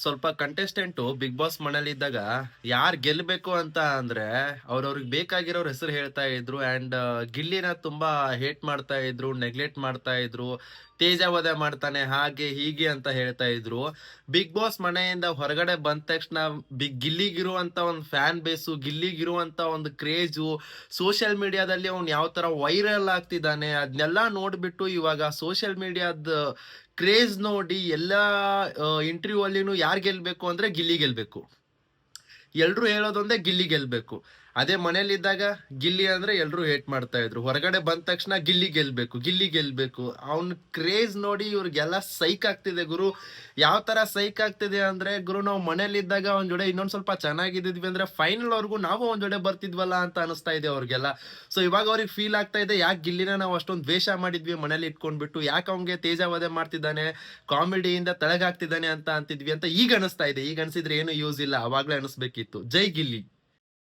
ಸ್ವಲ್ಪ contestant big boss ಮನೇಲಿ ಇದ್ದಾಗ ಯಾರು ಗೆಲ್ಬೇಕು ಅಂತ ಅಂದ್ರೆ ಅವ್ರವ್ರಿಗೆ ಬೇಕಾಗಿರೋರ್ ಹೆಸರು ಹೇಳ್ತಾ ಇದ್ರು. ಅಂಡ್ ಗಿಲ್ಲಿನ ತುಂಬಾ ಹೇಟ್ ಮಾಡ್ತಾ ಇದ್ರು, ನೆಗ್ಲೆಕ್ಟ್ ಮಾಡ್ತಾ ಇದ್ರು. ತೇಜ ವಧೆ ಮಾಡ್ತಾನೆ ಹಾಗೆ ಹೀಗೆ ಅಂತ ಹೇಳ್ತಾ ಇದ್ರು. ಬಿಗ್ ಬಾಸ್ ಮನೆಯಿಂದ ಹೊರಗಡೆ ಬಂದ ತಕ್ಷಣ ಗಿಲ್ಲಿಗಿರುವಂತ ಒಂದು ಫ್ಯಾನ್ ಬೇಸು, ಗಿಲ್ಲಿಗಿರುವಂತ ಒಂದು ಕ್ರೇಜು, ಸೋಷಿಯಲ್ ಮೀಡಿಯಾದಲ್ಲಿ ಅವ್ನು ಯಾವ ತರ ವೈರಲ್ ಆಗ್ತಿದ್ದಾನೆ ಅದನ್ನೆಲ್ಲ ನೋಡ್ಬಿಟ್ಟು ಇವಾಗ ಸೋಷಿಯಲ್ ಮೀಡಿಯಾದ ಕ್ರೇಜ್ ನೋಡಿ ಎಲ್ಲಾ ಇಂಟರ್ವ್ಯೂ ಅಲ್ಲಿನೂ ಯಾರ್ ಗೆಲ್ಬೇಕು ಅಂದ್ರೆ ಗಿಲ್ಲಿ ಗೆಲ್ಬೇಕು. ಎಲ್ರು ಹೇಳೋದೊಂದೇ ಗಿಲ್ಲಿ ಗೆಲ್ಬೇಕು. ಅದೇ ಮನೇಲಿದ್ದಾಗ ಗಿಲ್ಲಿ ಅಂದ್ರೆ ಎಲ್ರು ಹೇಟ್ ಮಾಡ್ತಾ ಇದ್ರು. ಹೊರಗಡೆ ಬಂದ ತಕ್ಷಣ ಗಿಲ್ಲಿ ಗೆಲ್ಬೇಕು, ಗಿಲ್ಲಿ ಗೆಲ್ಬೇಕು. ಅವ್ನ್ ಕ್ರೇಜ್ ನೋಡಿ ಇವ್ರಿಗೆಲ್ಲ ಸೈಕ್ ಆಗ್ತಿದೆ ಗುರು. ಯಾವ ತರ ಸೈಕ್ ಆಗ್ತಿದೆ ಅಂದ್ರೆ ಗುರು, ನಾವು ಮನೇಲಿದ್ದಾಗ ಅವ್ನ ಜೊತೆ ಇನ್ನೊಂದ್ ಸ್ವಲ್ಪ ಚೆನ್ನಾಗಿದ್ವಿ ಅಂದ್ರೆ ಫೈನಲ್ ವರ್ಗು ನಾವು ಅವ್ನ ಜೊತೆ ಬರ್ತಿದ್ವಲ್ಲ ಅಂತ ಅನಿಸ್ತಾ ಇದೆ ಅವ್ರಿಗೆಲ್ಲ. ಸೊ ಇವಾಗ ಅವ್ರಿಗೆ ಫೀಲ್ ಆಗ್ತಾ ಇದೆ, ಯಾಕೆ ಗಿಲ್ಲಿನ ನಾವು ಅಷ್ಟೊಂದು ದ್ವೇಷ ಮಾಡಿದ್ವಿ ಮನೇಲಿ ಇಟ್ಕೊಂಡ್ಬಿಟ್ಟು, ಯಾಕೆ ಅವ್ನಿಗೆ ತೇಜ ವಧೆ ಮಾಡ್ತಿದ್ದಾನೆ, ಕಾಮಿಡಿಯಿಂದ ತಳಗಾಗ್ತಿದ್ದಾನೆ ಅಂತ ಅಂತಿದ್ವಿ ಅಂತ ಈಗ ಅನಿಸ್ತಾ ಇದೆ. ಈಗ ಅನ್ಸಿದ್ರೆ ಏನು ಯೂಸ್ ಇಲ್ಲ, ಅವಾಗ್ಲೇ ಅನಿಸ್ಬೇಕಿತ್ತು. ಜೈ ಗಿಲ್ಲಿ.